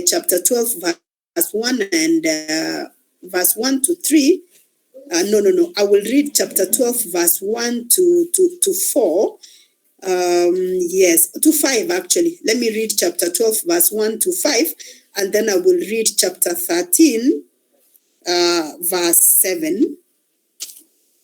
chapter 12, verse 1 and verse 1 to 3. No. I will read chapter 12, verse 1 to 4. Yes, to 5 actually. Let me read chapter 12, verse 1 to 5, and then I will read chapter 13, verse 7.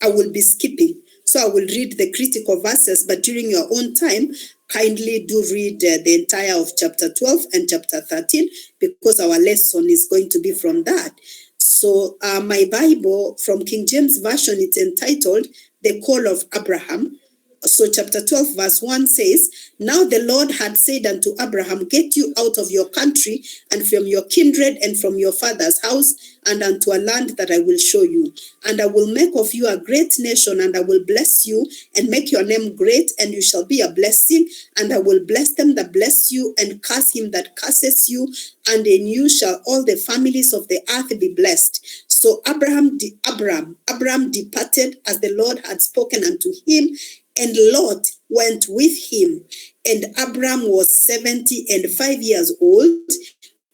I will be skipping. So I will read the critical verses, but during your own time, kindly do read the entire of chapter 12 and chapter 13, because our lesson is going to be from that. So my Bible from King James Version, it's entitled The Call of Abraham. So chapter 12 verse 1 says, "Now the Lord had said unto Abraham, Get you out of your country and from your kindred and from your father's house and unto a land that I will show you. And I will make of you a great nation, and I will bless you and make your name great, and you shall be a blessing. And I will bless them that bless you, and curse him that curses you. And in you shall all the families of the earth be blessed." So Abraham departed as the Lord had spoken unto him, and Lot went with him. And Abram was 75 years old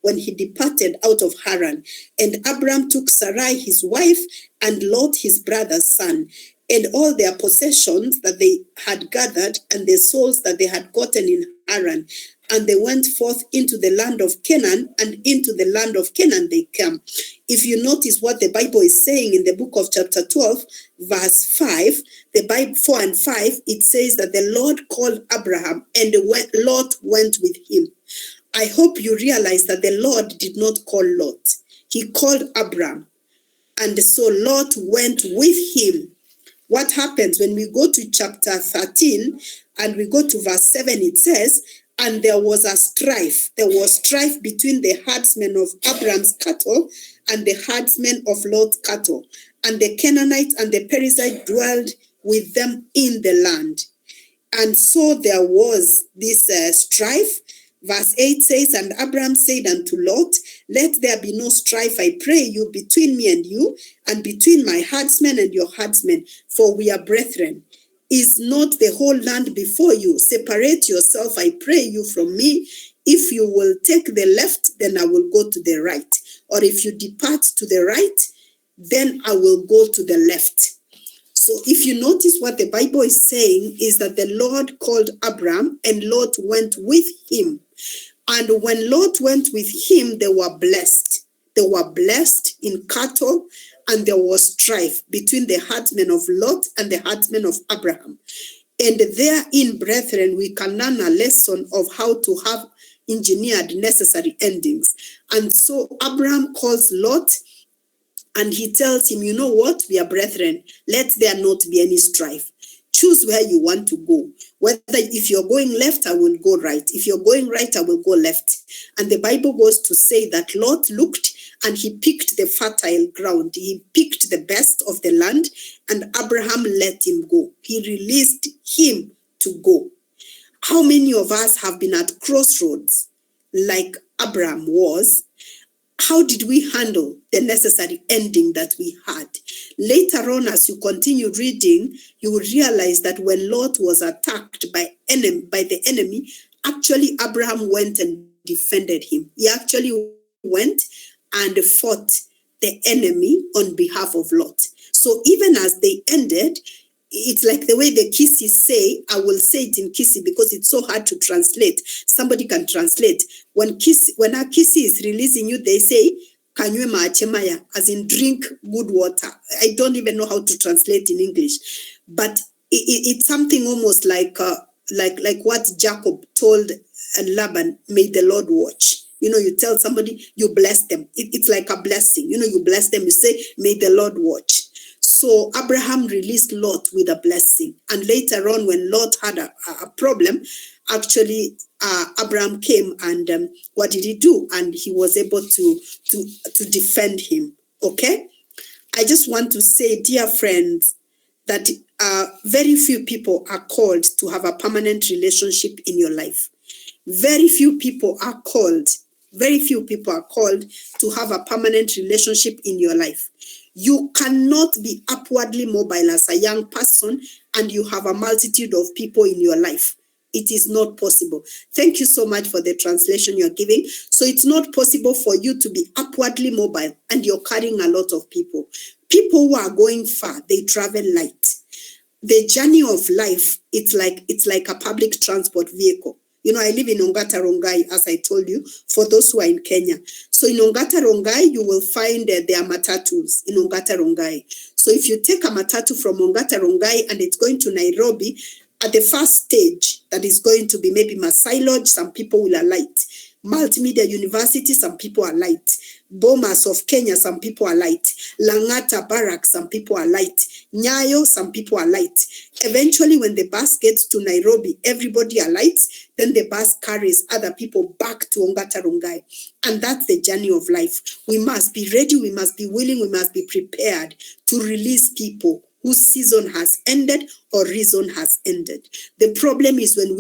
when he departed out of Haran. And Abram took Sarai his wife, and Lot his brother's son, and all their possessions that they had gathered, and the souls that they had gotten in Haran. And they went forth into the land of Canaan, and into the land of Canaan they came. If you notice what the Bible is saying in the book of chapter 12, verse 5, the Bible 4 and 5, it says that the Lord called Abraham, and Lot went with him. I hope you realize that the Lord did not call Lot. He called Abraham. And so Lot went with him. What happens when we go to chapter 13 and we go to verse 7, it says, "And there was a strife." There was strife between the herdsmen of Abraham's cattle and the herdsmen of Lot's cattle. And the Canaanites and the Perizzites dwelled with them in the land. And so there was this strife. Verse 8 says, "And Abraham said unto Lot, Let there be no strife, I pray you, between me and you, and between my herdsmen and your herdsmen, for we are brethren. Is not the whole land before you? Separate yourself, I pray you, from me. If you will take the left, then I will go to the right. Or if you depart to the right, then I will go to the left." So if you notice what the Bible is saying is that the Lord called Abraham, and Lot went with him. And when Lot went with him, they were blessed. They were blessed in cattle, and there was strife between the herdsmen of Lot and the herdsmen of Abraham. And therein, brethren, we can learn a lesson of how to have engineered necessary endings. And so Abraham calls Lot, and he tells him, "You know what? We are brethren. Let there not be any strife. Choose where you want to go. Whether if you're going left, I will go right. If you're going right, I will go left." And the Bible goes to say that Lot looked and he picked the fertile ground. He picked the best of the land, and Abraham let him go. He released him to go. How many of us have been at crossroads like Abraham was? How did we handle the necessary ending that we had? Later on, as you continue reading, you will realize that when Lot was attacked by the enemy, actually Abraham went and defended him. He actually went and fought the enemy on behalf of Lot. So even as they ended, it's like the way the Kissi say, I will say it in Kissi because it's so hard to translate. Somebody can translate. When a Kissi is releasing you, they say, "Kanywe maachemaya," as in drink good water. I don't even know how to translate in English. But it's something almost like what Jacob told Laban, "May the Lord watch." You know, you tell somebody, you bless them. It's like a blessing. You know, you bless them, you say, "May the Lord watch." So Abraham released Lot with a blessing. And later on, when Lot had a problem, actually Abraham came and what did he do? And he was able to defend him. Okay? I just want to say, dear friends, that very few people are called to have a permanent relationship in your life. Very few people are called to have a permanent relationship in your life. You cannot be upwardly mobile as a young person and you have a multitude of people in your life. it is not possible. Thank you so much for the translation you're giving. So it's not possible for you to be upwardly mobile and you're carrying a lot of people. People who are going far, they travel light. The journey of life, it's like a public transport vehicle. You know, I live in Ongata Rongai, as I told you, for those who are in Kenya. So in Ongata Rongai, you will find there are matatus in Ongata Rongai. So if you take a matatu from Ongata Rongai and it's going to Nairobi, at the first stage, that is going to be maybe Masai Lodge, some people will alight. Multimedia University, some people are light. Bomas of Kenya, some people are light. Langata Barracks, some people are light. Nyayo, some people are light. Eventually, when the bus gets to Nairobi, everybody are light. Then the bus carries other people back to Ongata Rongai. And that's the journey of life. We must be ready, we must be willing, we must be prepared to release people whose season has ended or reason has ended. The problem is when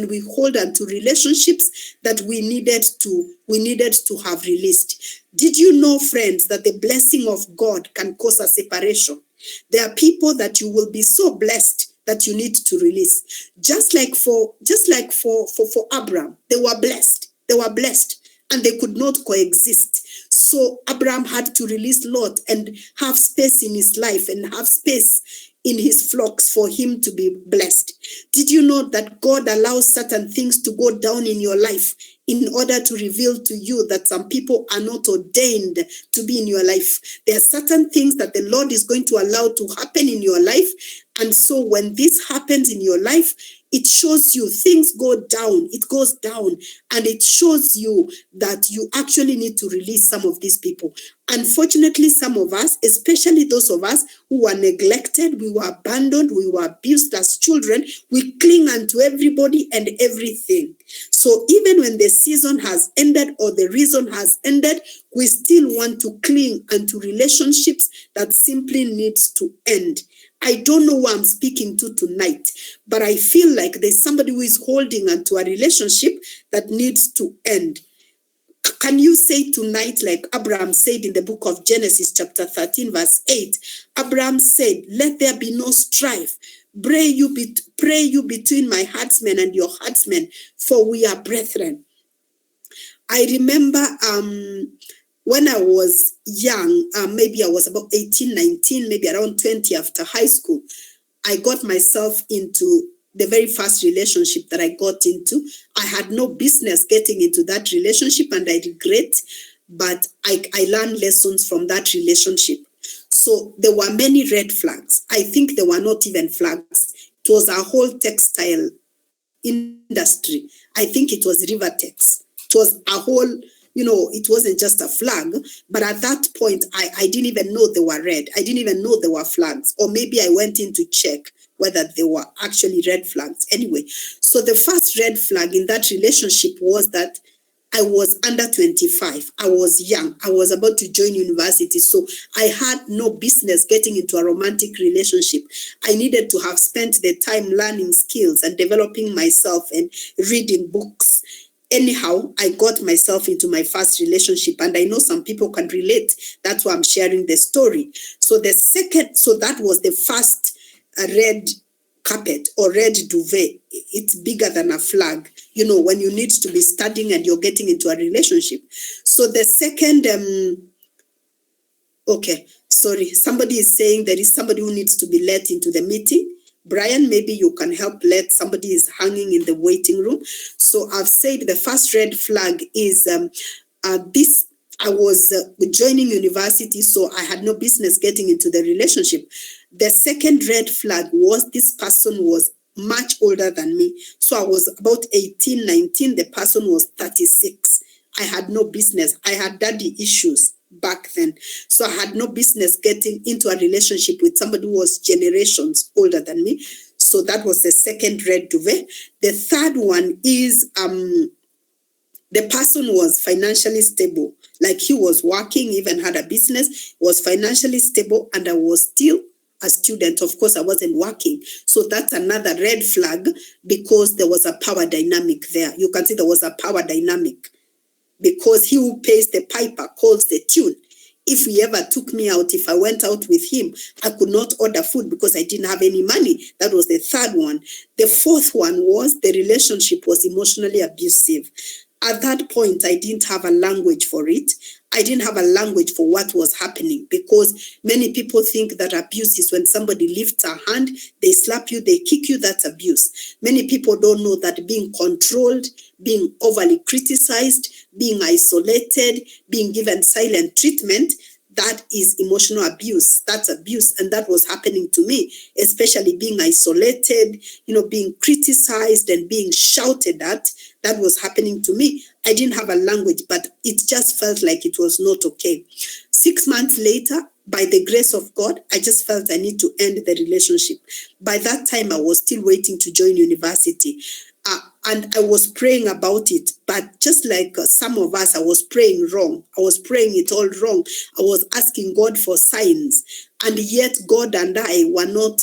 we hold on to relationships that we needed to have released. Did you know, friends, that the blessing of God can cause a separation? There are people that you will be so blessed that you need to release. Just like for Abraham, they were blessed, and they could not coexist. So Abraham had to release Lot and have space in his life and have space in his flocks for him to be blessed. Did you know that God allows certain things to go down in your life in order to reveal to you that some people are not ordained to be in your life? There are certain things that the Lord is going to allow to happen in your life. And so when this happens in your life, it shows you things go down, it goes down, and it shows you that you actually need to release some of these people. Unfortunately, some of us, especially those of us who were neglected, we were abandoned, we were abused as children, we cling unto everybody and everything. So even when the season has ended or the reason has ended, we still want to cling unto relationships that simply needs to end. I don't know who I'm speaking to tonight, but I feel like there's somebody who is holding onto a relationship that needs to end. Can you say tonight, like Abraham said in the book of Genesis chapter 13, verse 8, Abraham said, let there be no strife. Pray you between my herdsmen and your herdsmen, for we are brethren. I remember when I was young, maybe I was about 18, 19, maybe around 20 after high school, I got myself into the very first relationship that I got into. I had no business getting into that relationship and I regret, but I learned lessons from that relationship. So there were many red flags. I think there were not even flags. It was a whole textile industry. I think it was Rivertex. It was a whole, it wasn't just a flag, but at that point, I didn't even know they were red. I didn't even know there were flags. Or maybe I went in to check whether they were actually red flags. Anyway, so the first red flag in that relationship was that I was under 25. I was young. I was about to join university. So I had no business getting into a romantic relationship. I needed to have spent the time learning skills and developing myself and reading books. Anyhow, I got myself into my first relationship, and I know some people can relate. That's why I'm sharing the story. So that was the first red carpet or red duvet. It's bigger than a flag, when you need to be studying and you're getting into a relationship. So the second, somebody is saying there is somebody who needs to be let into the meeting. Brian, maybe you can help let somebody is hanging in the waiting room. So I've said the first red flag is I was joining university, so I had no business getting into the relationship. The second red flag was this person was much older than me. So I was about 18, 19. The person was 36. I had no business. I had daddy issues back then. So I had no business getting into a relationship with somebody who was generations older than me. So that was the second red duvet. The third one is the person was financially stable. Like he was working, even had a business, was financially stable, and I was still a student. Of course, I wasn't working. So that's another red flag because there was a power dynamic there. You can see there was a power dynamic because he who pays the piper calls the tune. If he ever took me out, if I went out with him, I could not order food because I didn't have any money. That was the third one. The fourth one was the relationship was emotionally abusive. At that point, I didn't have a language for it. I didn't have a language for what was happening, because many people think that abuse is when somebody lifts a hand, they slap you, they kick you, that's abuse. Many people don't know that being controlled, being overly criticized, being isolated, being given silent treatment, that is emotional abuse. That's abuse. And that was happening to me, especially being isolated, being criticized and being shouted at. That was happening to me. I didn't have a language, but it just felt like it was not okay. 6 months later, by the grace of God, I just felt I need to end the relationship. By that time, I was still waiting to join university. And I was praying about it, but just like some of us, I was praying wrong. I was praying it all wrong. I was asking God for signs, and yet God and I were not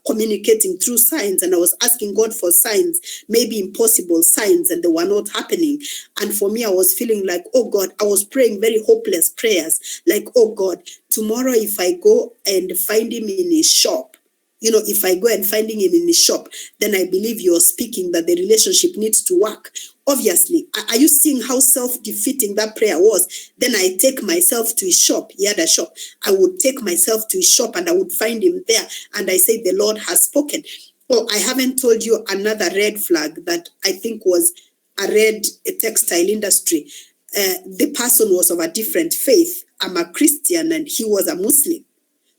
communicating through signs. And I was asking God for signs, maybe impossible signs, and they were not happening. And for me, I was feeling like, oh God, I was praying very hopeless prayers, like, oh God, tomorrow if I go and find him in his shop, if I go and finding him in his shop, then I believe you're speaking that the relationship needs to work. Obviously, are you seeing how self-defeating that prayer was? Then I take myself to his shop. He had a shop. I would take myself to his shop and I would find him there. And I say, the Lord has spoken. Oh, I haven't told you another red flag that I think was a textile industry. The person was of a different faith. I'm a Christian and he was a Muslim.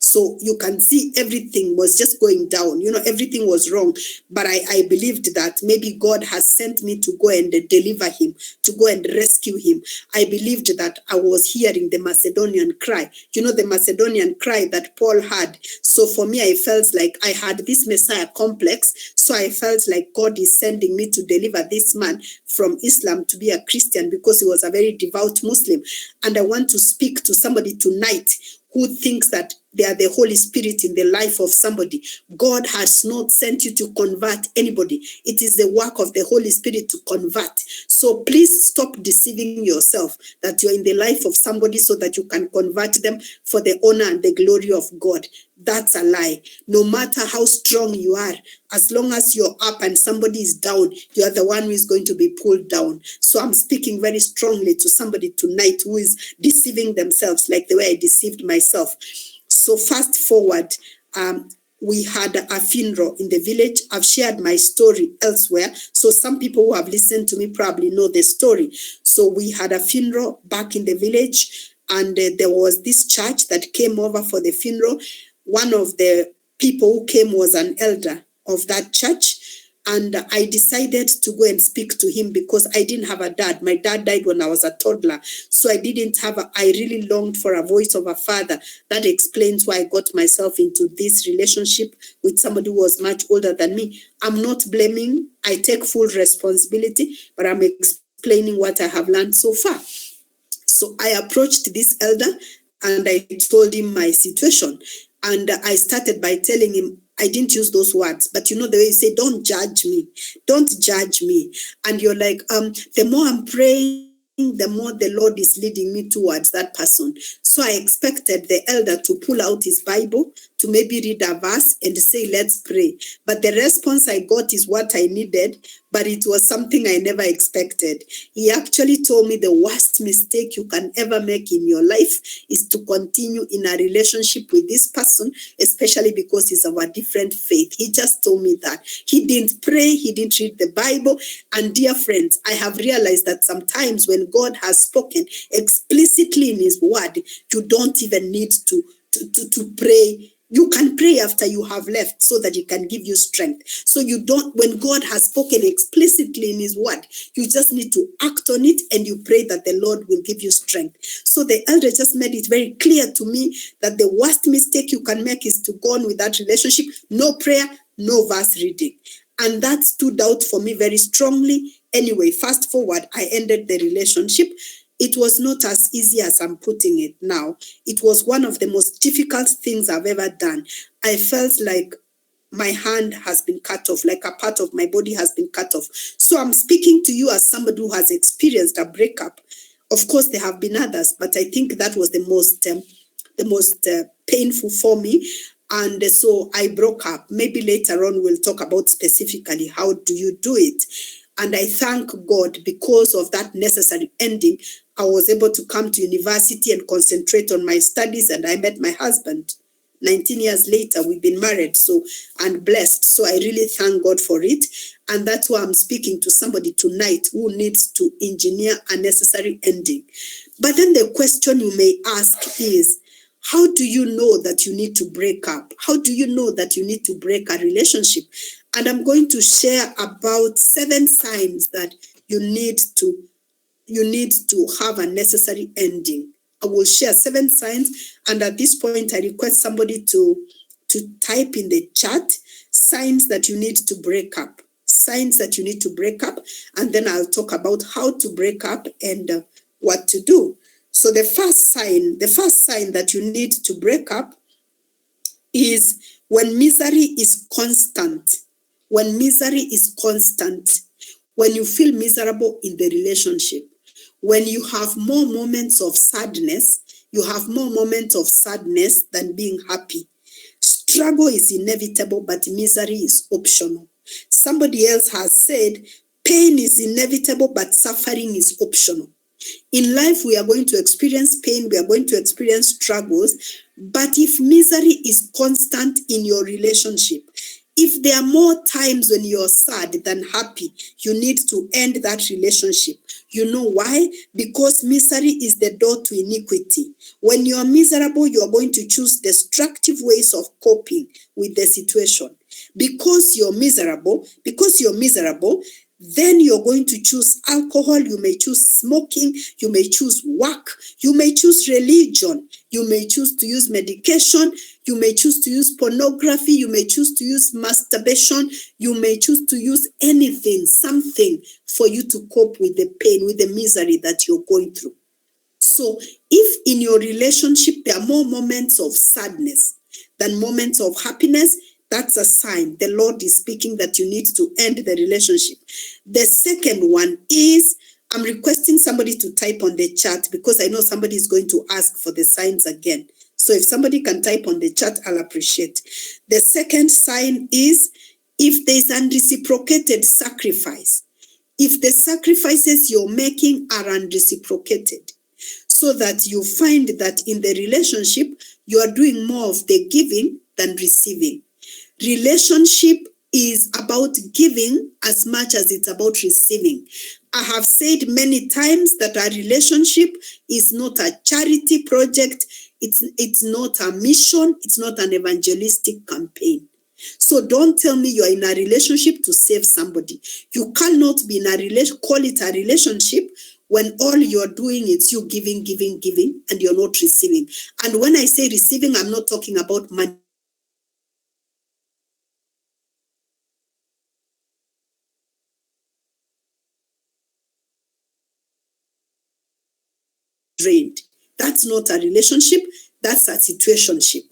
So you can see everything was just going down. Everything was wrong. But I believed that maybe God has sent me to go and deliver him, to go and rescue him. I believed that I was hearing the Macedonian cry. The Macedonian cry that Paul had. So for me, I felt like I had this Messiah complex. So I felt like God is sending me to deliver this man from Islam to be a Christian, because he was a very devout Muslim. And I want to speak to somebody tonight who thinks that they are the Holy Spirit in the life of somebody. God has not sent you to convert anybody. It is the work of the Holy Spirit to convert. So please stop deceiving yourself that you're in the life of somebody so that you can convert them for the honor and the glory of God. That's a lie. No matter how strong you are, as long as you're up and somebody is down, you're the one who is going to be pulled down. So I'm speaking very strongly to somebody tonight who is deceiving themselves like the way I deceived myself. So fast forward, we had a funeral in the village. I've shared my story elsewhere. So some people who have listened to me probably know the story. So we had a funeral back in the village, and there was this church that came over for the funeral. One of the people who came was an elder of that church. And I decided to go and speak to him because I didn't have a dad. My dad died when I was a toddler. So I really longed for a voice of a father. That explains why I got myself into this relationship with somebody who was much older than me. I'm not blaming. I take full responsibility, but I'm explaining what I have learned so far. So I approached this elder and I told him my situation. And I started by telling him, I didn't use those words, but the way you say, don't judge me. Don't judge me. And you're like, the more I'm praying, the more the Lord is leading me towards that person. So I expected the elder to pull out his Bible, to maybe read a verse and say, let's pray. But the response I got is what I needed, but it was something I never expected. He actually told me the worst mistake you can ever make in your life is to continue in a relationship with this person, especially because he's of a different faith. He just told me that. He didn't pray, he didn't read the Bible. And dear friends, I have realized that sometimes when God has spoken explicitly in his word, you don't even need to pray. You can pray after you have left so that he can give you strength. So when God has spoken explicitly in his word, you just need to act on it and you pray that the Lord will give you strength. So the elder just made it very clear to me that the worst mistake you can make is to go on with that relationship. No prayer, no verse reading. And that stood out for me very strongly. Anyway, fast forward, I ended the relationship. It was not as easy as I'm putting it now. It was one of the most difficult things I've ever done. I felt like my hand has been cut off, like a part of my body has been cut off. So I'm speaking to you as somebody who has experienced a breakup. Of course, there have been others, but I think that was the most painful for me. And so I broke up. Maybe later on we'll talk about specifically how do you do it. And I thank God because of that necessary ending, I was able to come to university and concentrate on my studies, and I met my husband. 19 years later, we've been married, and blessed. So I really thank God for it. And that's why I'm speaking to somebody tonight who needs to engineer a necessary ending. But then the question you may ask is, how do you know that you need to break up? How do you know that you need to break a relationship? And I'm going to share about 7 signs that you need to have a necessary ending. I will share 7 signs, and at this point, I request somebody to type in the chat signs that you need to break up. Signs that you need to break up, and then I'll talk about how to break up and what to do. So the first sign that you need to break up is when misery is constant. When misery is constant, when you feel miserable in the relationship, when you have more moments of sadness, you have more moments of sadness than being happy. Struggle is inevitable, but misery is optional. Somebody else has said, pain is inevitable, but suffering is optional. In life, we are going to experience pain, we are going to experience struggles, but if misery is constant in your relationship, if there are more times when you're sad than happy, you need to end that relationship. You know why? Because misery is the door to iniquity. When you're miserable, you're going to choose destructive ways of coping with the situation. Because you're miserable, then you're going to choose alcohol, you may choose smoking, you may choose work, you may choose religion, you may choose to use medication, you may choose to use pornography, you may choose to use masturbation, you may choose to use anything, something for you to cope with the pain, with the misery that you're going through. So if in your relationship there are more moments of sadness than moments of happiness, that's a sign the Lord is speaking that you need to end the relationship. The second one is, I'm requesting somebody to type on the chat because I know somebody is going to ask for the signs again. So if somebody can type on the chat, I'll appreciate. The second sign is if there's unreciprocated sacrifice. If the sacrifices you're making are unreciprocated, so that you find that in the relationship, you are doing more of the giving than receiving. Relationship is about giving as much as it's about receiving. I have said many times that our relationship is not a charity project. It's not a mission. It's not an evangelistic campaign. So don't tell me you're in a relationship to save somebody. You cannot be in a call it a relationship when all you're doing is you giving, and you're not receiving. And when I say receiving, I'm not talking about money. Drained. That's not a relationship, that's a situationship.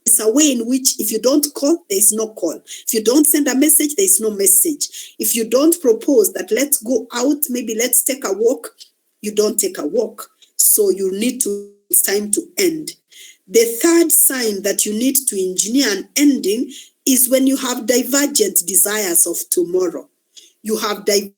It's a way in which if you don't call, there is no call. If you don't send a message, there is no message. If you don't propose that let's go out, maybe let's take a walk, you don't take a walk. So you need to, it's time to end. The third sign that you need to engineer an ending is when you have divergent desires of tomorrow. You have being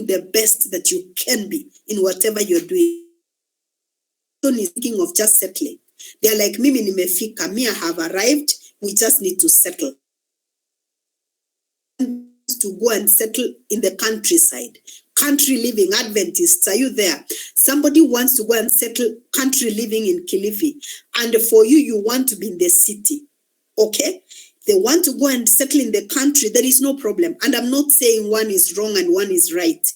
the best that you can be in whatever you're doing. Is thinking of just settling. They're like, mimi nimefika, me I have arrived, we just need to settle. To go and settle in the countryside. Country living, Adventists, are you there? Somebody wants to go and settle country living in Kilifi, and for you, you want to be in the city, okay? They want to go and settle in the country, there is no problem. And I'm not saying one is wrong and one is right.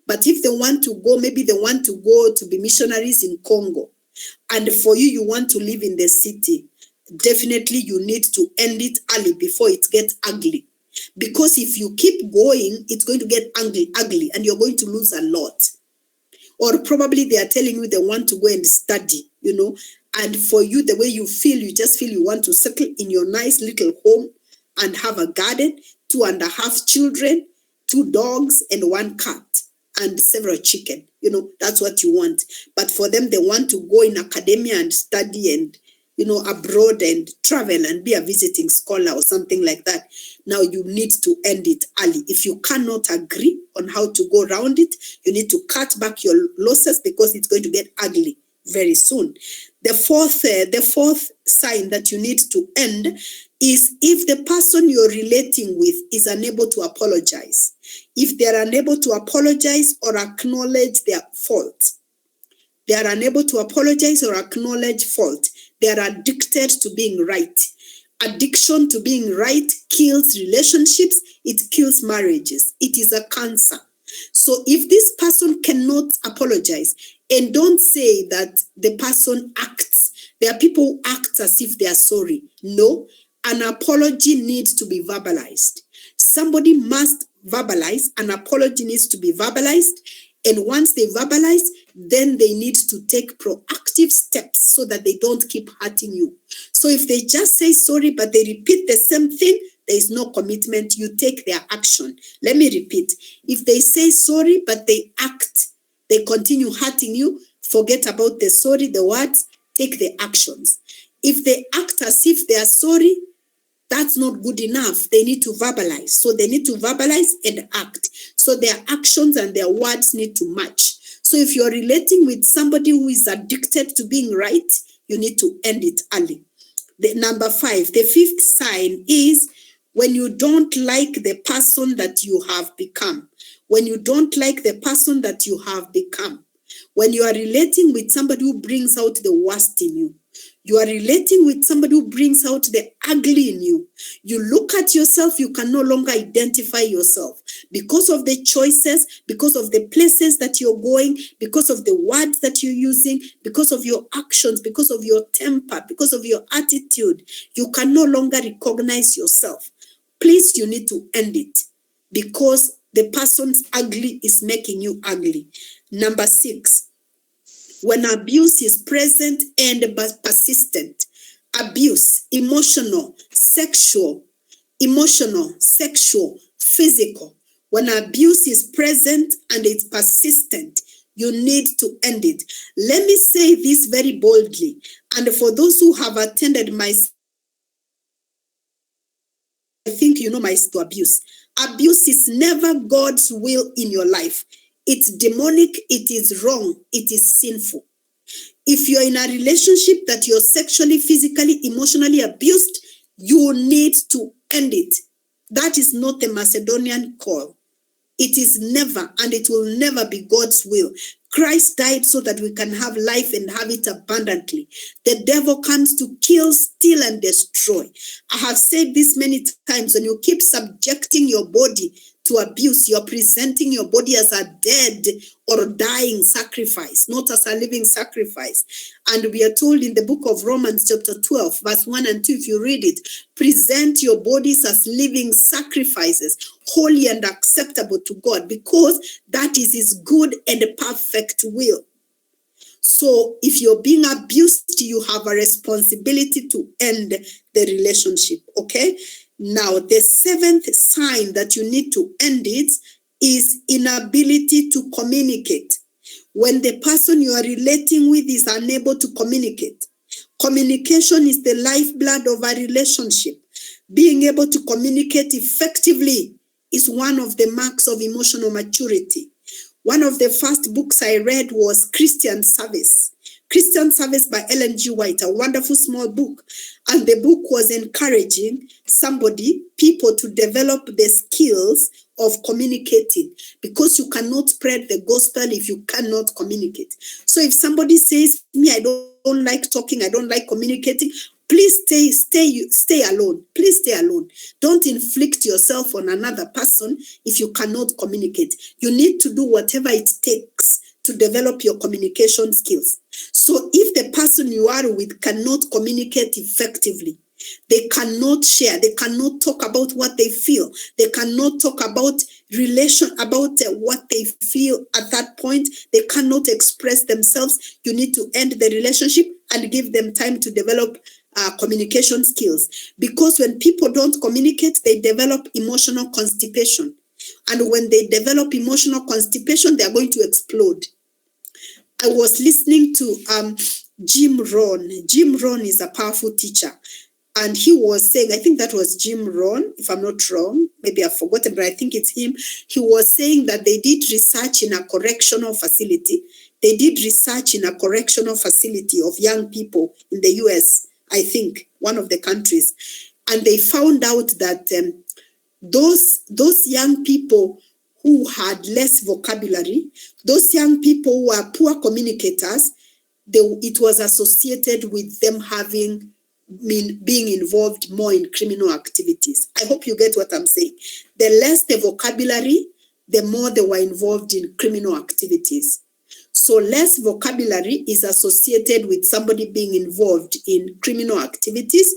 But if they want to go, maybe they want to go to be missionaries in Congo, and for you, you want to live in the city, definitely you need to end it early before it gets ugly. Because if you keep going, it's going to get ugly, and you're going to lose a lot. Or probably they are telling you they want to go and study, and for you, the way you feel, you just feel you want to settle in your nice little home and have a garden, 2.5 children, 2 dogs, and 1 cat, and several chicken. That's what you want. But for them, they want to go in academia and study and, abroad and travel and be a visiting scholar or something like that. Now you need to end it early. If you cannot agree on how to go around it, you need to cut back your losses, because it's going to get ugly very soon. The fourth sign that you need to end is if the person you're relating with is unable to apologize. If they are unable to apologize or acknowledge their fault. They are unable to apologize or acknowledge fault. They are addicted to being right. Addiction to being right kills relationships. It kills marriages. It is a cancer. So if this person cannot apologize, and don't say that the person acts, there are people who act as if they are sorry. No, an apology needs to be verbalized. Somebody must verbalize. An apology needs to be verbalized. And once they verbalize, then they need to take proactive steps so that they don't keep hurting you. So if they just say sorry, but they repeat the same thing, there is no commitment. You take their action. Let me repeat. If they say sorry, but they act, they continue hurting you, forget about the sorry, the words, take the actions. If they act as if they are sorry, that's not good enough. They need to verbalize. So they need to verbalize and act. So their actions and their words need to match. So if you're relating with somebody who is addicted to being right, you need to end it early. Number 5, the 5th sign is when you don't like the person that you have become. When you don't like the person that you have become. When you are relating with somebody who brings out the worst in you. You are relating with somebody who brings out the ugly in you. You look at yourself, you can no longer identify yourself because of the choices, because of the places that you're going, because of the words that you're using, because of your actions, because of your temper, because of your attitude. You can no longer recognize yourself. Please, you need to end it because the person's ugly is making you ugly. Number 6. When abuse is present and persistent, abuse, emotional, sexual, physical. When abuse is present and it's persistent, you need to end it. Let me say this very boldly. And for those who have attended my, I think you know my abuse. Abuse is never God's will in your life. It's demonic, it is wrong, it is sinful. If you're in a relationship that you're sexually, physically, emotionally abused, you need to end it. That is not the Macedonian call. It is never, and it will never be God's will. Christ died so that we can have life and have it abundantly. The devil comes to kill, steal, and destroy. I have said this many times. When you keep subjecting your body to abuse, you're presenting your body as a dead or dying sacrifice, not as a living sacrifice. And we are told in the book of Romans chapter 12, verse 1 and 2, if you read it, present your bodies as living sacrifices, holy and acceptable to God, because that is his good and perfect will. So if you're being abused, you have a responsibility to end the relationship, okay? Now, the 7th sign that you need to end it is inability to communicate. When the person you are relating with is unable to communicate. Communication is the lifeblood of a relationship. Being able to communicate effectively is one of the marks of emotional maturity. One of the first books I read was Christian Service. Christian Service by Ellen G. White, a wonderful small book. And the book was encouraging people to develop the skills of communicating, because you cannot spread the gospel if you cannot communicate. So if somebody says, me, I don't like talking, I don't like communicating, please stay alone. Please stay alone. Don't inflict yourself on another person if you cannot communicate. You need to do whatever it takes to develop your communication skills. So if the person you are with cannot communicate effectively, They cannot share. They cannot talk about what they feel. They cannot talk about what they feel at that point. They cannot express themselves. You need to end the relationship and give them time to develop communication skills. Because when people don't communicate, they develop emotional constipation. And when they develop emotional constipation, they are going to explode. I was listening to Jim Rohn. Jim Rohn is a powerful teacher. And he was saying, I think that was Jim Rohn, if I'm not wrong, maybe I've forgotten, but I think it's him. He was saying that they did research in a correctional facility. They did research in a correctional facility of young people in the US, I think, one of the countries. And they found out that those young people who had less vocabulary, those young people who were poor communicators, it was associated with them being involved more in criminal activities. I hope you get what I'm saying. The less the vocabulary, the more they were involved in criminal activities. So less vocabulary is associated with somebody being involved in criminal activities.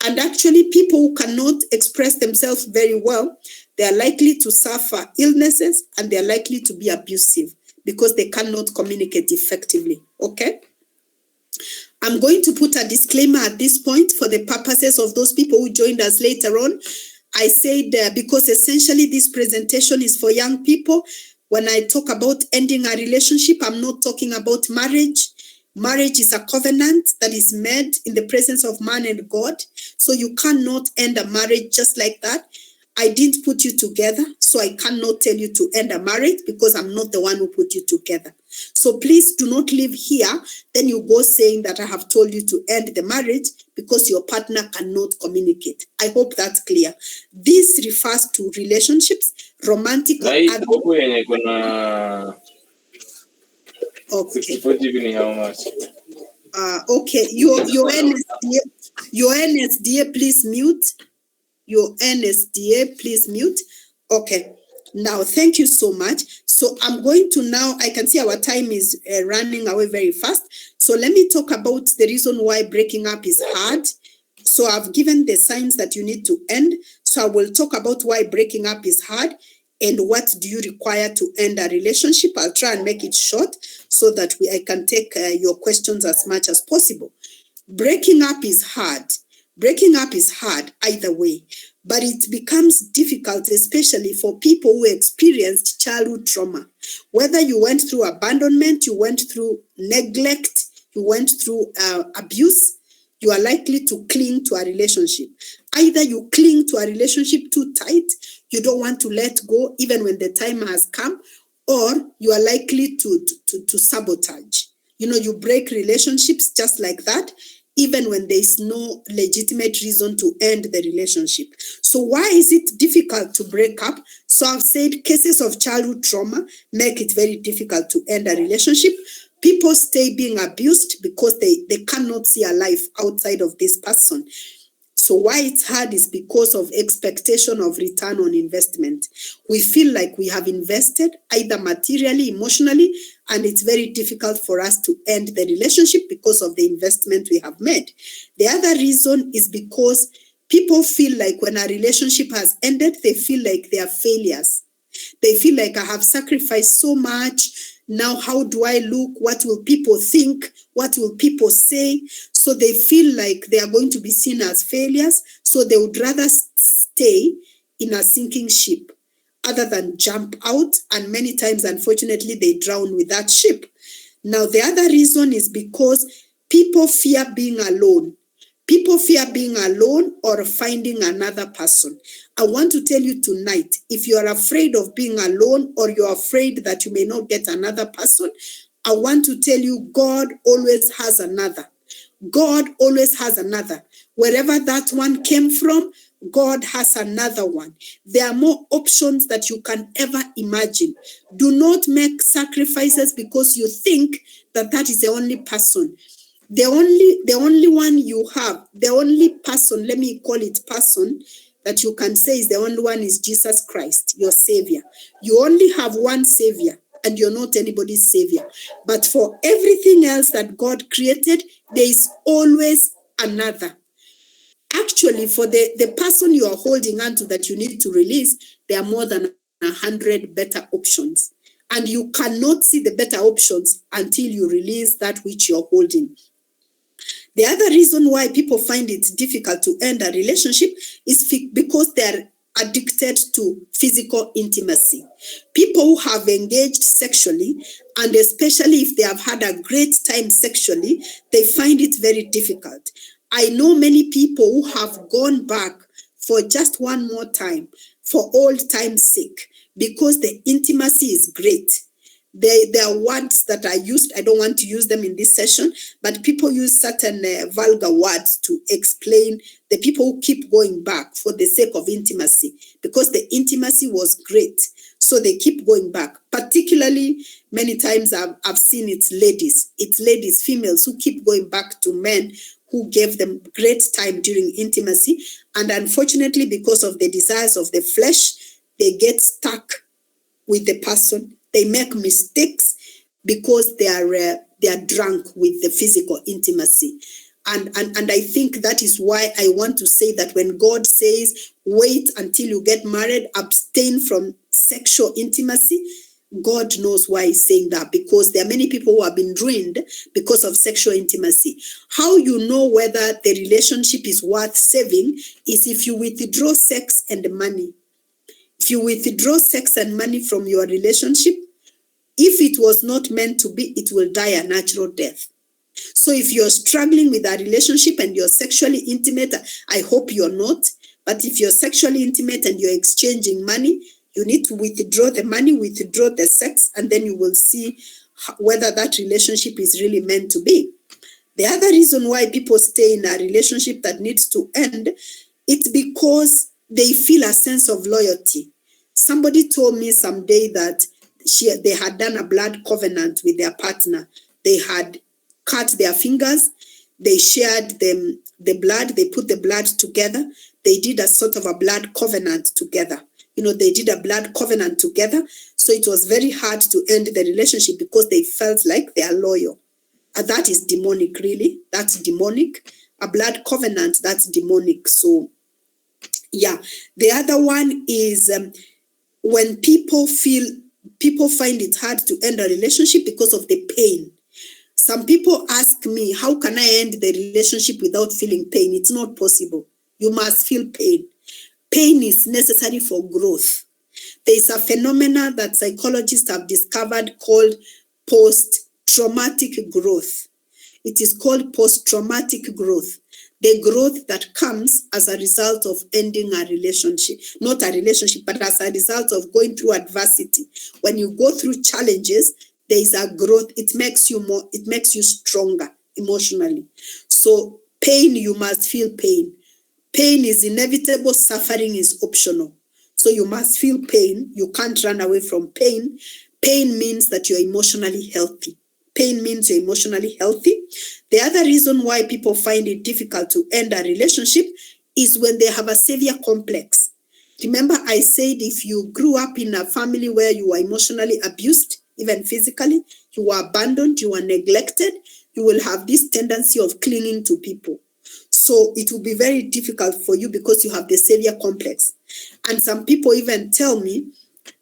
And actually, people who cannot express themselves very well, they are likely to suffer illnesses and they are likely to be abusive because they cannot communicate effectively. Okay? I'm going to put a disclaimer at this point for the purposes of those people who joined us later on. I said because essentially this presentation is for young people. When I talk about ending a relationship, I'm not talking about marriage. Marriage is a covenant that is made in the presence of man and God. So you cannot end a marriage just like that. I didn't put you together, so I cannot tell you to end a marriage because I'm not the one who put you together. So please do not leave here. Then you go saying that I have told you to end the marriage because your partner cannot communicate. I hope that's clear. This refers to relationships, romantic or other. Okay. How much? Okay. Your NSDA, please mute. Your NSDA, please mute. Okay. Now, thank you so much. So I'm going to now, I can see our time is running away very fast. So let me talk about the reason why breaking up is hard. So I've given the signs that you need to end. So I will talk about why breaking up is hard and what do you require to end a relationship. I'll try and make it short so that I can take your questions as much as possible. Breaking up is hard. Breaking up is hard either way, but it becomes difficult, especially for people who experienced childhood trauma. Whether you went through abandonment, you went through neglect, you went through abuse, you are likely to cling to a relationship. Either you cling to a relationship too tight, you don't want to let go even when the time has come, or you are likely to sabotage. You know, you break relationships just like that, even when there is no legitimate reason to end the relationship. So why is it difficult to break up? So I've said cases of childhood trauma make it very difficult to end a relationship. People stay being abused because they cannot see a life outside of this person. So why it's hard is because of expectation of return on investment. We feel like we have invested either materially, emotionally, and it's very difficult for us to end the relationship because of the investment we have made. The other reason is because people feel like when a relationship has ended, they feel like they are failures. They feel like I have sacrificed so much. Now, how do I look? What will people think? What will people say? So they feel like they are going to be seen as failures. So they would rather stay in a sinking ship other than jump out. And many times, unfortunately, they drown with that ship. Now, the other reason is because people fear being alone. People fear being alone or finding another person. I want to tell you tonight, if you are afraid of being alone or you're afraid that you may not get another person, I want to tell you God always has another. God always has another. Wherever that one came from, God has another one. There are more options that you can ever imagine. Do not make sacrifices because you think that that is the only person. The only one you have, the only person, let me call it person, that you can say is the only one is Jesus Christ, your Savior. You only have one Savior and you're not anybody's Savior. But for everything else that God created, there is always another. Actually, for the person you are holding onto that you need to release, there are more than 100 better options. And you cannot see the better options until you release that which you're holding. The other reason why people find it difficult to end a relationship is because they're addicted to physical intimacy. People who have engaged sexually, and especially if they have had a great time sexually, they find it very difficult. I know many people who have gone back for just one more time, for old time's sake, because the intimacy is great. There are words that are used. I don't want to use them in this session, but people use certain vulgar words to explain the people who keep going back for the sake of intimacy, because the intimacy was great. So they keep going back. Particularly, many times I've seen it's ladies, females who keep going back to men who gave them great time during intimacy. And unfortunately, because of the desires of the flesh, they get stuck with the person. They make mistakes because they are drunk with the physical intimacy. And I think that is why I want to say that when God says, wait until you get married, abstain from sexual intimacy, God knows why he's saying that, because there are many people who have been ruined because of sexual intimacy. How you know whether the relationship is worth saving is if you withdraw sex and money. If you withdraw sex and money from your relationship, if it was not meant to be, it will die a natural death. So if you're struggling with a relationship and you're sexually intimate, I hope you're not, but if you're sexually intimate and you're exchanging money, you need to withdraw the money, withdraw the sex, and then you will see whether that relationship is really meant to be. The other reason why people stay in a relationship that needs to end, it's because they feel a sense of loyalty. Somebody told me someday that they had done a blood covenant with their partner. They had cut their fingers, they shared the blood, they put the blood together, they did a sort of a blood covenant together. They did a blood covenant together. So it was very hard to end the relationship because they felt like they are loyal. And that is demonic, really. That's demonic. A blood covenant, that's demonic. So, yeah. The other one is when people find it hard to end a relationship because of the pain. Some people ask me, how can I end the relationship without feeling pain? It's not possible. You must feel pain. Pain is necessary for growth. There is a phenomenon that psychologists have discovered called post-traumatic growth. It is called post-traumatic growth. The growth that comes as a result of ending a relationship, not a relationship, but as a result of going through adversity. When you go through challenges, there is a growth. It makes you stronger emotionally. So pain, you must feel pain. Pain is inevitable, suffering is optional. So you must feel pain. You can't run away from pain. Pain means that you're emotionally healthy. Pain means you're emotionally healthy. The other reason why people find it difficult to end a relationship is when they have a savior complex. Remember, I said if you grew up in a family where you were emotionally abused, even physically, you were abandoned, you were neglected, you will have this tendency of clinging to people. So it will be very difficult for you because you have the savior complex. And some people even tell me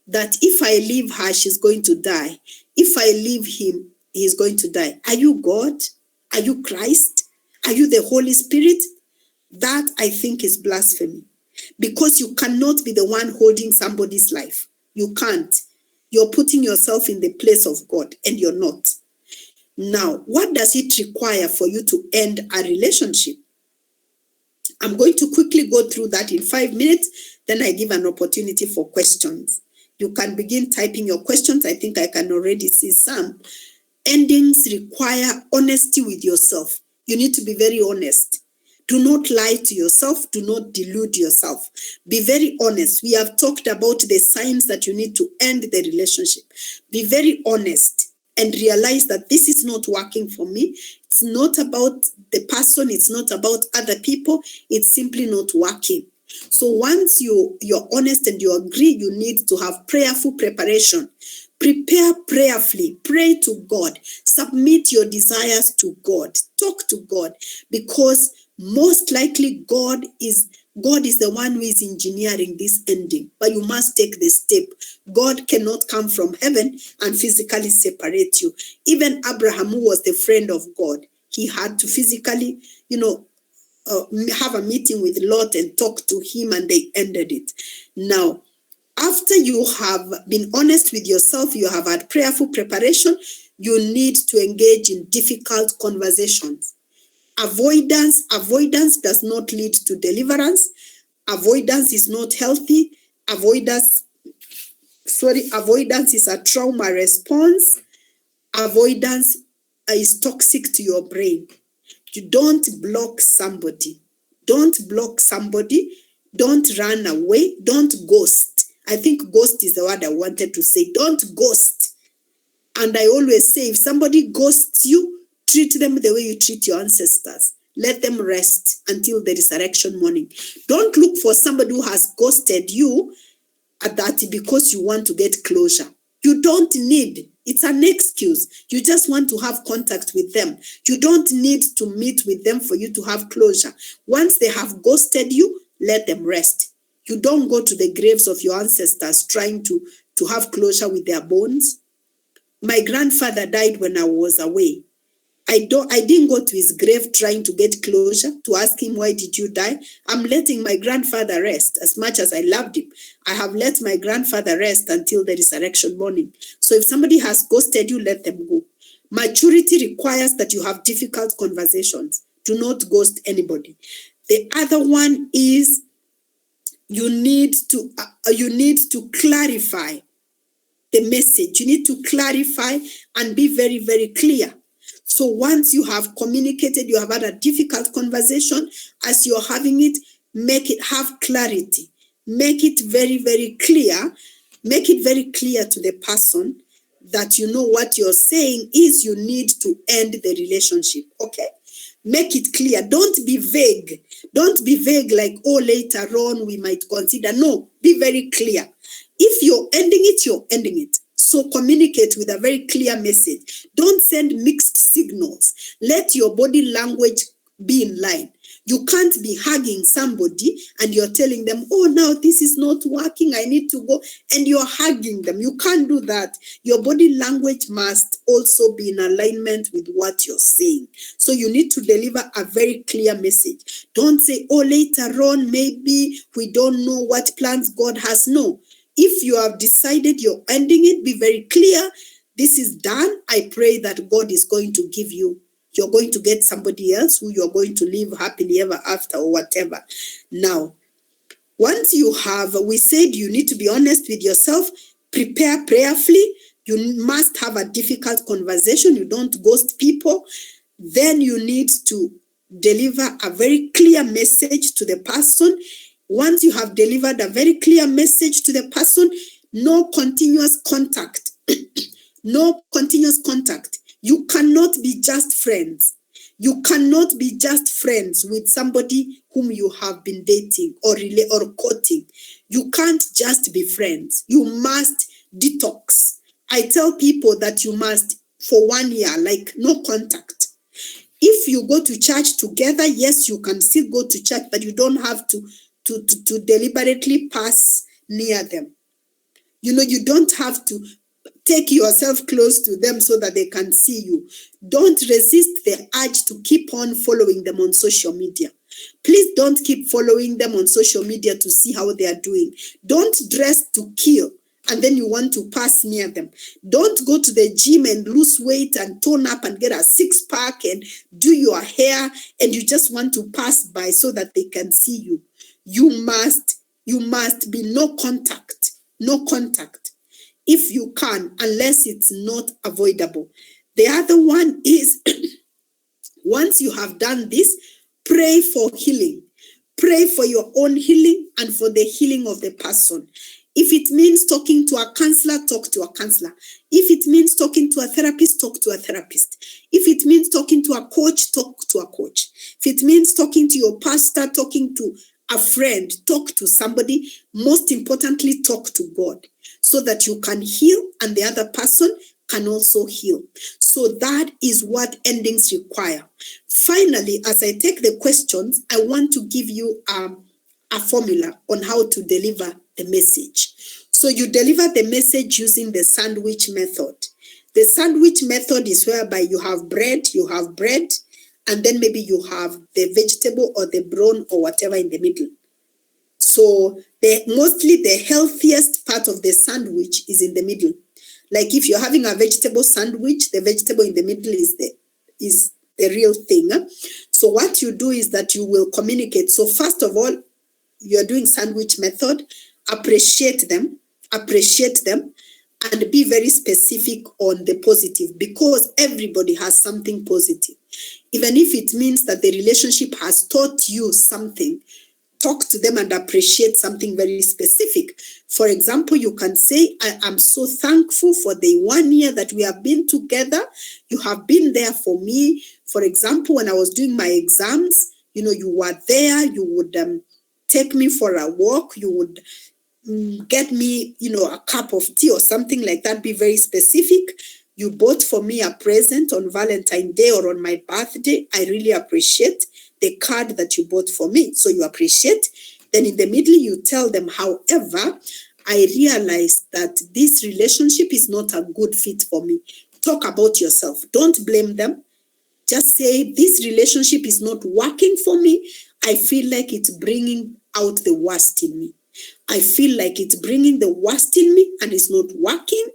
that if I leave her, she's going to die. If I leave him, he's going to die. Are you God? Are you Christ? Are you the Holy Spirit? That, I think, is blasphemy. Because you cannot be the one holding somebody's life. You can't. You're putting yourself in the place of God, and you're not. Now, what does it require for you to end a relationship? I'm going to quickly go through that in 5 minutes. Then I give an opportunity for questions. You can begin typing your questions. I think I can already see some. Endings require honesty with yourself. You need to be very honest. Do not lie to yourself. Do not delude yourself. Be very honest. We have talked about the signs that you need to end the relationship. Be very honest and realize that this is not working for me. It's not about the person. It's not about other people. It's simply not working. So once you're honest and you agree, you need to have prayerful preparation. Prepare prayerfully. Pray to God. Submit your desires to God. Talk to God, because most likely God is the one who is engineering this ending, but you must take the step. God cannot come from heaven and physically separate you. Even Abraham, who was the friend of God, he had to physically, have a meeting with Lot and talk to him, and they ended it. Now, after you have been honest with yourself, you have had prayerful preparation, you need to engage in difficult conversations. Avoidance does not lead to deliverance. Avoidance is not healthy. Avoidance is a trauma response. Avoidance is toxic to your brain. You don't block somebody. Don't block somebody. Don't run away. Don't ghost. I think ghost is the word I wanted to say. Don't ghost. And I always say, if somebody ghosts you, treat them the way you treat your ancestors. Let them rest until the resurrection morning. Don't look for somebody who has ghosted you at that because you want to get closure. You don't need, it's an excuse. You just want to have contact with them. You don't need to meet with them for you to have closure. Once they have ghosted you, let them rest. You don't go to the graves of your ancestors trying to have closure with their bones. My grandfather died when I was away. I didn't go to his grave trying to get closure, to ask him, why did you die? I'm letting my grandfather rest. As much as I loved him, I have let my grandfather rest until the resurrection morning. So if somebody has ghosted you, let them go. Maturity requires that you have difficult conversations. Do not ghost anybody. The other one is you need to clarify the message. You need to clarify and be very, very clear. So once you have communicated, you have had a difficult conversation, as you're having it, make it have clarity. Make it very, very clear. Make it very clear to the person that you know what you're saying is you need to end the relationship, okay? Make it clear. Don't be vague. Don't be vague like, oh, later on we might consider. No, be very clear. If you're ending it, you're ending it. So communicate with a very clear message. Don't send mixed signals. Let your body language be in line. You can't be hugging somebody and you're telling them, oh, now this is not working, I need to go, and you're hugging them. You can't do that. Your body language must also be in alignment with what you're saying. So you need to deliver a very clear message. Don't say, oh, later on, maybe we don't know what plans God has. No. If you have decided you're ending it, be very clear. This is done. I pray that God is going to give you, you're going to get somebody else who you're going to live happily ever after or whatever. Now, once you have, we said you need to be honest with yourself, prepare prayerfully. You must have a difficult conversation. You don't ghost people. Then you need to deliver a very clear message to the person. Once you have delivered a very clear message to the person, no continuous contact. No continuous contact. You cannot be just friends. You cannot be just friends with somebody whom you have been dating or courting. You can't just be friends. You must detox. I tell people that you must, for 1 year, like no contact. If you go to church together, yes, you can still go to church, but you don't have to deliberately pass near them. You don't have to take yourself close to them so that they can see you. Don't resist the urge to keep on following them on social media. Please don't keep following them on social media to see how they are doing. Don't dress to kill and then you want to pass near them. Don't go to the gym and lose weight and tone up and get a six-pack and do your hair and you just want to pass by so that they can see you. You must be no contact. No contact. If you can, unless it's not avoidable. The other one is, once you have done this, pray for healing. Pray for your own healing and for the healing of the person. If it means talking to a counselor, talk to a counselor. If it means talking to a therapist, talk to a therapist. If it means talking to a coach, talk to a coach. If it means talking to your pastor, talking to a friend, talk to somebody. Most importantly, talk to God, so that you can heal and the other person can also heal. So So that is what endings require. Finally, as I take the questions, I want to give you a formula on how to deliver the message. So you deliver the message using the sandwich method. The sandwich method is whereby you have bread, and then maybe you have the vegetable or the brown or whatever in the middle. So mostly the healthiest part of the sandwich is in the middle. Like if you're having a vegetable sandwich, the vegetable in the middle is the real thing. So what you do is that you will communicate. So first of all, you're doing sandwich method, appreciate them, and be very specific on the positive, because everybody has something positive. Even if it means that the relationship has taught you something, talk to them and appreciate something very specific. For example, you can say, I am so thankful for the 1 year that we have been together. You have been there for me. For example, when I was doing my exams, you were there. You would take me for a walk. You would get me, a cup of tea or something like that. Be very specific. You bought for me a present on Valentine's Day or on my birthday. I really appreciate the card that you bought for me. So you appreciate. Then in the middle, you tell them, however, I realize that this relationship is not a good fit for me. Talk about yourself. Don't blame them. Just say, this relationship is not working for me. I feel like it's bringing out the worst in me. I feel like it's bringing the worst in me and it's not working.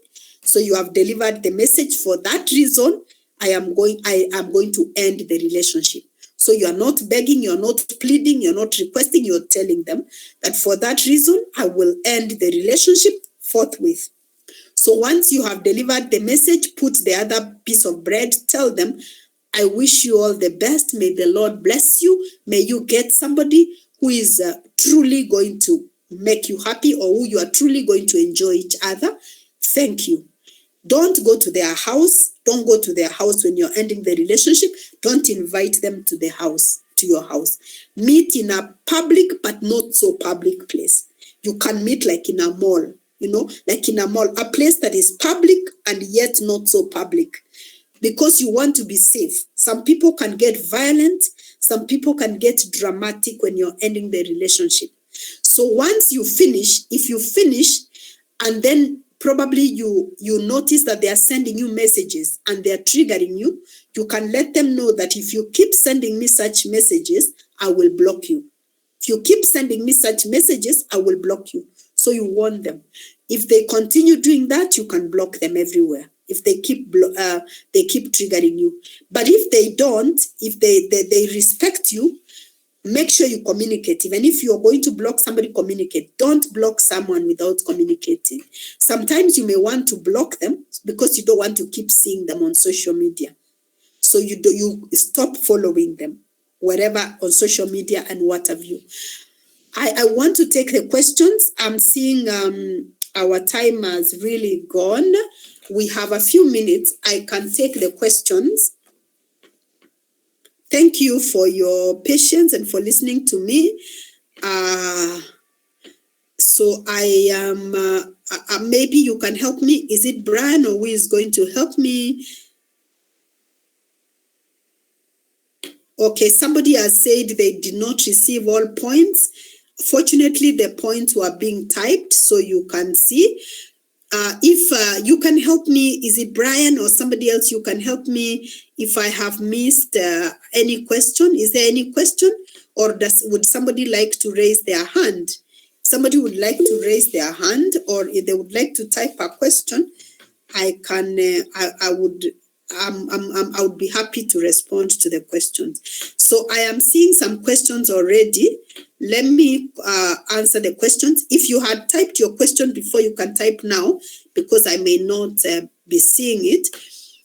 So you have delivered the message. For that reason, I am going to end the relationship. So you are not begging, you're not pleading, you're not requesting, you're telling them that for that reason, I will end the relationship forthwith. So once you have delivered the message, put the other piece of bread, tell them, I wish you all the best. May the Lord bless you. May you get somebody who is truly going to make you happy, or who you are truly going to enjoy each other. Thank you. Don't go to their house. Don't go to their house when you're ending the relationship. Don't invite them to your house. Meet in a public but not so public place. You can meet like in a mall, like in a mall, a place that is public and yet not so public, because you want to be safe. Some people can get violent. Some people can get dramatic when you're ending the relationship. So once you finish, if you finish and then probably you notice that they are sending you messages and they are triggering you, you can let them know that if you keep sending me such messages, I will block you. If you keep sending me such messages, I will block you. So you warn them. If they continue doing that, you can block them everywhere. If they keep triggering you. But if they don't, if they respect you, make sure you communicate. Even if you're going to block somebody, communicate. Don't block someone without communicating. Sometimes you may want to block them because you don't want to keep seeing them on social media. So you stop following them, wherever on social media and what have you. I want to take the questions. I'm seeing our time has really gone. We have a few minutes. I can take the questions. Thank you for your patience and for listening to me. So I am, maybe you can help me. Is it Brian or who is going to help me? Okay, somebody has said they did not receive all points. Fortunately, the points were being typed so you can see. If you can help me, is it Brian or somebody else? You can help me if I have missed any question. Is there any question, or would somebody like to raise their hand? Somebody would like to raise their hand, or if they would like to type a question, I can. I would be happy to respond to the questions. So I am seeing some questions already. Let me answer the questions. If you had typed your question before, you can type now, because I may not be seeing it.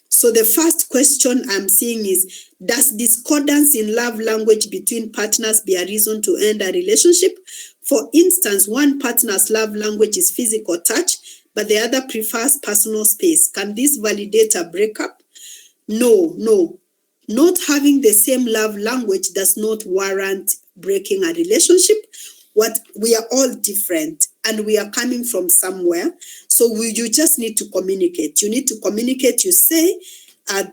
So the first question I'm seeing is, does discordance in love language between partners be a reason to end a relationship? For instance, one partner's love language is physical touch, but the other prefers personal space. Can this validate a breakup? No. Not having the same love language does not warrant breaking a relationship. We are all different and we are coming from somewhere. So you just need to communicate. You need to communicate. You say,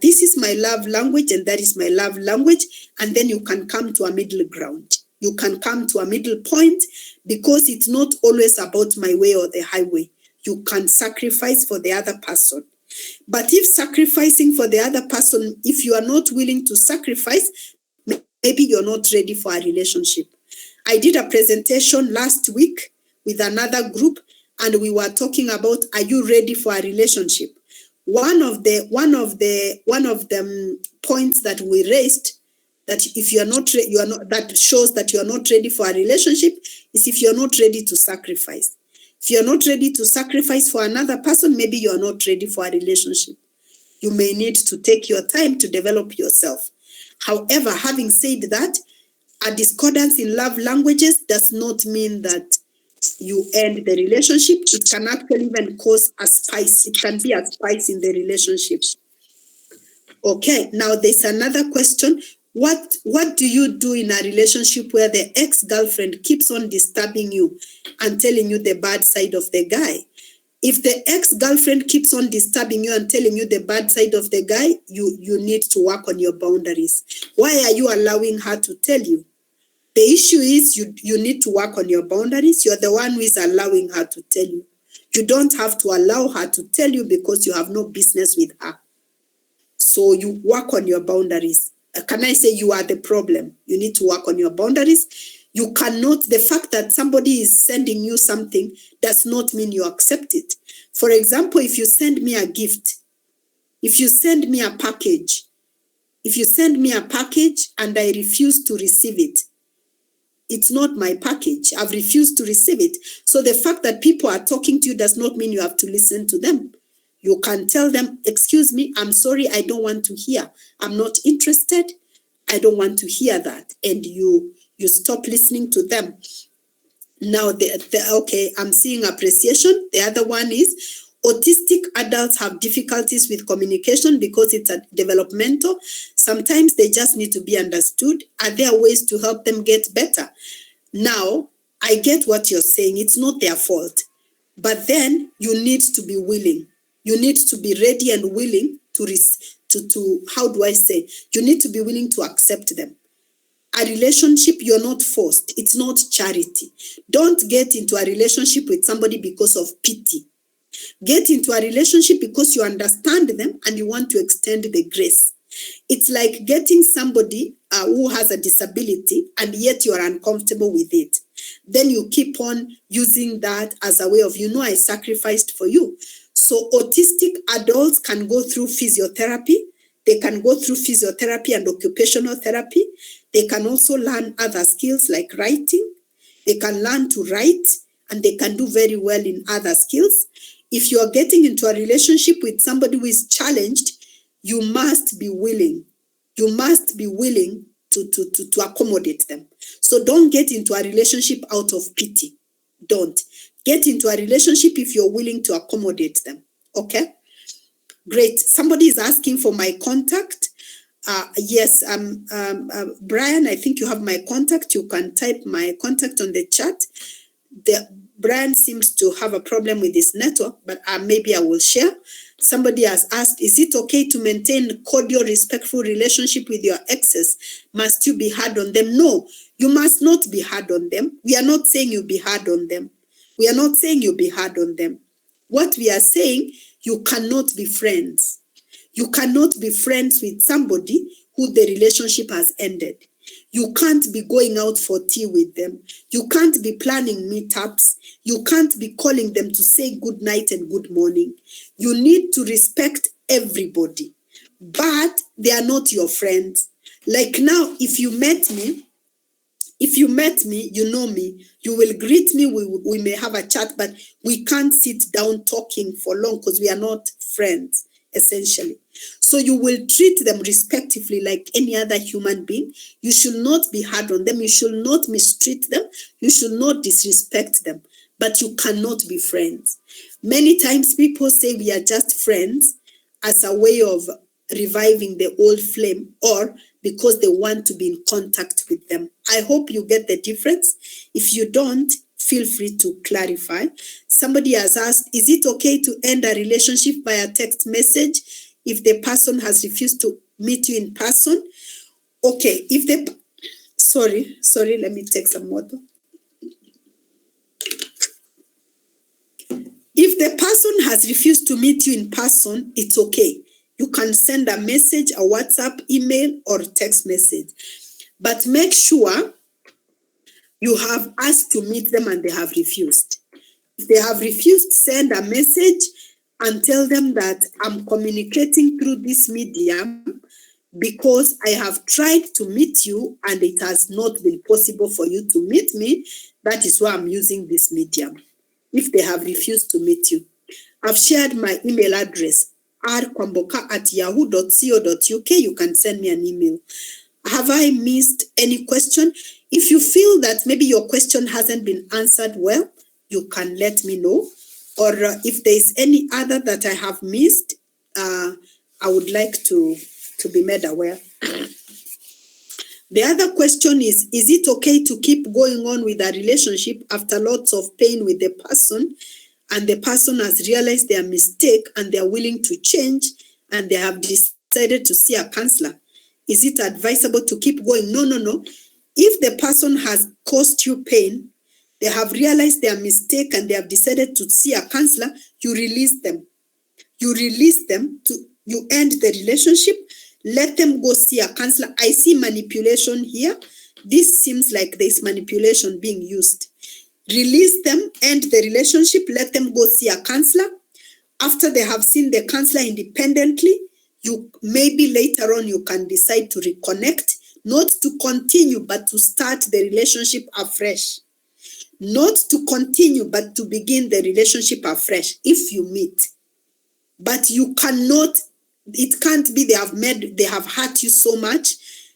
this is my love language and that is my love language, and then you can come to a middle ground. You can come to a middle point, because it's not always about my way or the highway. You can sacrifice for the other person. But if sacrificing for the other person, if you are not willing to sacrifice, maybe you're not ready for a relationship. I did a presentation last week with another group, and we were talking about, are you ready for a relationship? One of the points that we raised, that if you are not, that shows that you are not ready for a relationship, is if you're not ready to sacrifice. If you're not ready to sacrifice for another person, maybe you're not ready for a relationship. You may need to take your time to develop yourself. However, having said that, a discordance in love languages does not mean that you end the relationship. It can actually even cause a spice. It can be a spice in the relationship. Okay, now there's another question. What do you do in a relationship where the ex-girlfriend keeps on disturbing you and telling you the bad side of the guy? If the ex-girlfriend keeps on disturbing you and telling you the bad side of the guy, you need to work on your boundaries. Why are you allowing her to tell you? The issue is you need to work on your boundaries. You're the one who is allowing her to tell you. You don't have to allow her to tell you, because you have no business with her. So you work on your boundaries. Can I say you are the problem? You need to work on your boundaries. You cannot, the fact that somebody is sending you something does not mean you accept it. For example, if you send me a gift, if you send me a package, and I refuse to receive it, it's not my package. I've refused to receive it. So the fact that people are talking to you does not mean you have to listen to them. You can tell them, excuse me, I'm sorry, I don't want to hear. I'm not interested. I don't want to hear that. And you stop listening to them. Now, okay, I'm seeing appreciation. The other one is autistic adults have difficulties with communication because it's a developmental. Sometimes they just need to be understood. Are there ways to help them get better? Now, I get what you're saying. It's not their fault. But then you need to be willing. You need to be ready and willing to how do I say? You need to be willing to accept them. A relationship, you're not forced. It's not charity. Don't get into a relationship with somebody because of pity. Get into a relationship because you understand them and you want to extend the grace. It's like getting somebody who has a disability and yet you are uncomfortable with it. Then you keep on using that as a way of, I sacrificed for you. So autistic adults can go through physiotherapy. They can go through physiotherapy and occupational therapy. They can also learn other skills like writing. They can learn to write and they can do very well in other skills. If you are getting into a relationship with somebody who is challenged, you must be willing. You must be willing to accommodate them. So don't get into a relationship out of pity. Don't. Get into a relationship if you're willing to accommodate them. Okay? Great. Somebody is asking for my contact. Yes, Brian, I think you have my contact. You can type my contact on the chat. Brian seems to have a problem with his network, but maybe I will share. Somebody has asked, is it okay to maintain cordial, respectful relationship with your exes? Must you be hard on them? No, you must not be hard on them. We are not saying you be hard on them. We are not saying you be hard on them. What we are saying, you cannot be friends. You cannot be friends with somebody who the relationship has ended. You can't be going out for tea with them. You can't be planning meetups. You can't be calling them to say good night and good morning. You need to respect everybody, but they are not your friends. Like now, if you met me, you know me, you will greet me, we may have a chat, but we can't sit down talking for long because we are not friends, essentially. So you will treat them respectively like any other human being. You should not be hard on them. You should not mistreat them. You should not disrespect them, but you cannot be friends. Many times people say we are just friends as a way of reviving the old flame or because they want to be in contact with them. I hope you get the difference. If you don't, feel free to clarify. Somebody has asked, is it okay to end a relationship by a text message if the person has refused to meet you in person. Okay, if the, sorry, let me take some water. If the person has refused to meet you in person, it's okay. You can send a message, a WhatsApp, email, or text message. But make sure you have asked to meet them and they have refused. If they have refused, send a message and tell them that I'm communicating through this medium because I have tried to meet you and it has not been possible for you to meet me. That is why I'm using this medium. If they have refused to meet you. I've shared my email address, rkwamboka@yahoo.co.uk. You can send me an email. Have I missed any question? If you feel that maybe your question hasn't been answered well, you can let me know. Or if there's any other that I have missed, I would like to be made aware. The other question is it okay to keep going on with a relationship after lots of pain with the person and the person has realized their mistake and they are willing to change and they have decided to see a counselor? Is it advisable to keep going? No. If the person has caused you pain, they have realized their mistake and they have decided to see a counselor, you release them. You end the relationship. Let them go see a counselor. I see manipulation here. This seems like there's manipulation being used. Release them, end the relationship, let them go see a counselor. After they have seen the counselor independently, you maybe later on you can decide to reconnect, not to continue, but to start the relationship afresh. Not to continue, but to begin the relationship afresh if you meet. But you cannot, it can't be they have hurt you so much.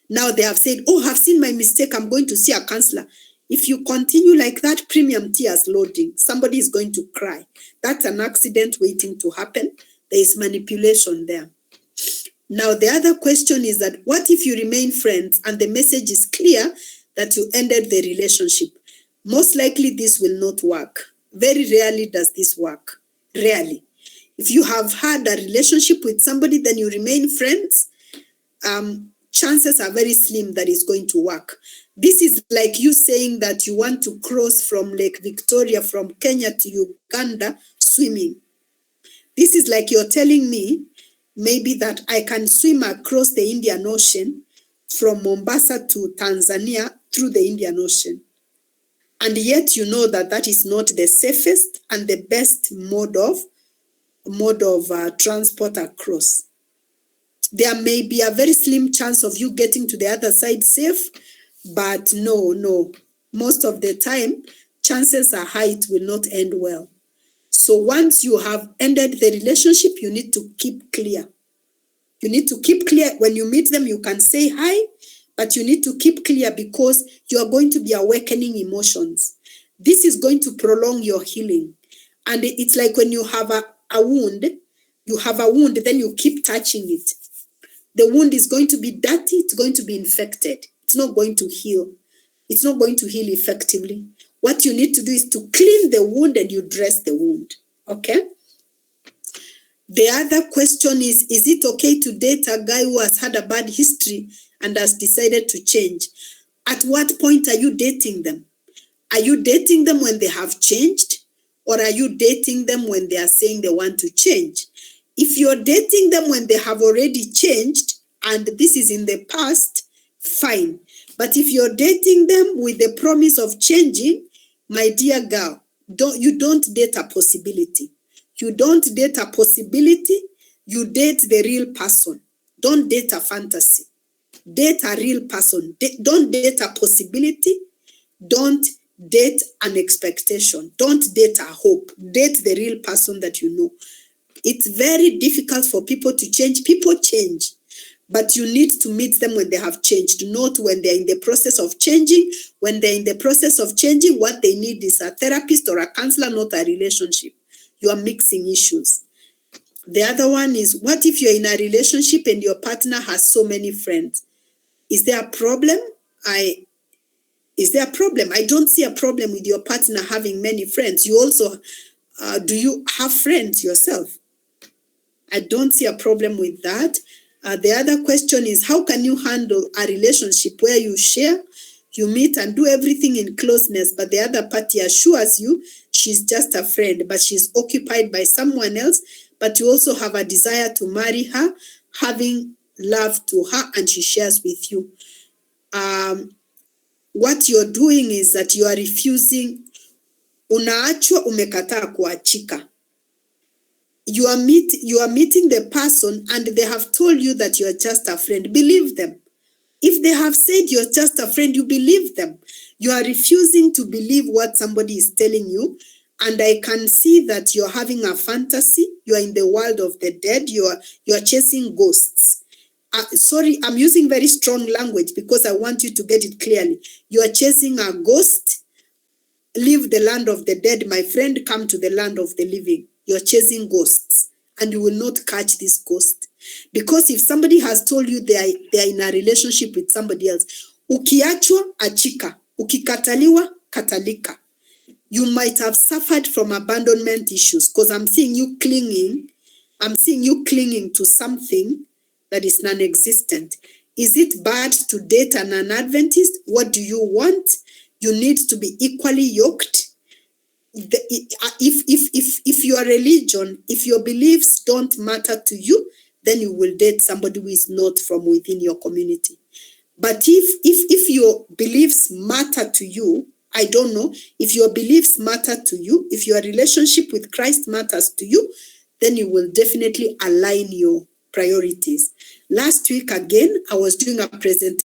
Now they have said, oh, I've seen my mistake, I'm going to see a counselor. If you continue like that, premium tears loading, somebody is going to cry. That's an accident waiting to happen. There is manipulation there. Now, the other question is that what if you remain friends and the message is clear that you ended the relationship? Most likely this will not work. Very rarely does this work. Rarely. If you have had a relationship with somebody, then you remain friends, chances are very slim that it's going to work. This is like you saying that you want to cross from Lake Victoria from Kenya to Uganda swimming. This is like you're telling me maybe that I can swim across the Indian Ocean from Mombasa to Tanzania through the Indian Ocean. And yet you know that that is not the safest and the best mode of transport across. There may be a very slim chance of you getting to the other side safe, but no. Most of the time, chances are high it will not end well. So once you have ended the relationship, you need to keep clear. You need to keep clear. When you meet them, you can say hi, but you need to keep clear because you are going to be awakening emotions. This is going to prolong your healing. And it's like when you have a wound, then you keep touching it. The wound is going to be dirty, it's going to be infected. It's not going to heal. It's not going to heal effectively. What you need to do is to clean the wound and you dress the wound. Okay? The other question is it okay to date a guy who has had a bad history and has decided to change? At what point are you dating them? Are you dating them when they have changed? Or are you dating them when they are saying they want to change? If you're dating them when they have already changed and this is in the past, fine. But if you're dating them with the promise of changing, my dear girl, you don't date a possibility. You don't date a possibility, you date the real person. Don't date a fantasy. Date a real person. Don't date a possibility. Don't date an expectation. Don't date a hope. Date the real person that you know. It's very difficult for people to change. People change, but you need to meet them when they have changed, not when they're in the process of changing. When they're in the process of changing, what they need is a therapist or a counselor, not a relationship. You are mixing issues. The other one is, what if you're in a relationship and your partner has so many friends? Is there a problem? Is there a problem? I don't see a problem with your partner having many friends. You also, do you have friends yourself? I don't see a problem with that. The other question is, how can you handle a relationship where you share, you meet and do everything in closeness, but the other party assures you she's just a friend, but she's occupied by someone else, but you also have a desire to marry her, having love to her, and she shares with you. What you're doing is that you are refusing, unaachwa umekataa kuachika. You are meeting the person and they have told you that you are just a friend. Believe them. If they have said you're just a friend, you believe them. You are refusing to believe what somebody is telling you. And I can see that you're having a fantasy. You are in the world of the dead. You are chasing ghosts. Sorry, I'm using very strong language because I want you to get it clearly. You are chasing a ghost. Leave the land of the dead, my friend, come to the land of the living. You're chasing ghosts and you will not catch this ghost. Because if somebody has told you they are in a relationship with somebody else, ukiachwa achika, ukikataliwa katalika. You might have suffered from abandonment issues because I'm seeing you clinging to something that is non-existent. Is it bad to date an Adventist? What do you want? You need to be equally yoked. If your religion, if your beliefs don't matter to you, then you will date somebody who is not from within your community. But if your beliefs matter to you, I don't know, if your beliefs matter to you, if your relationship with Christ matters to you, then you will definitely align your priorities. Last week, again, I was doing a presentation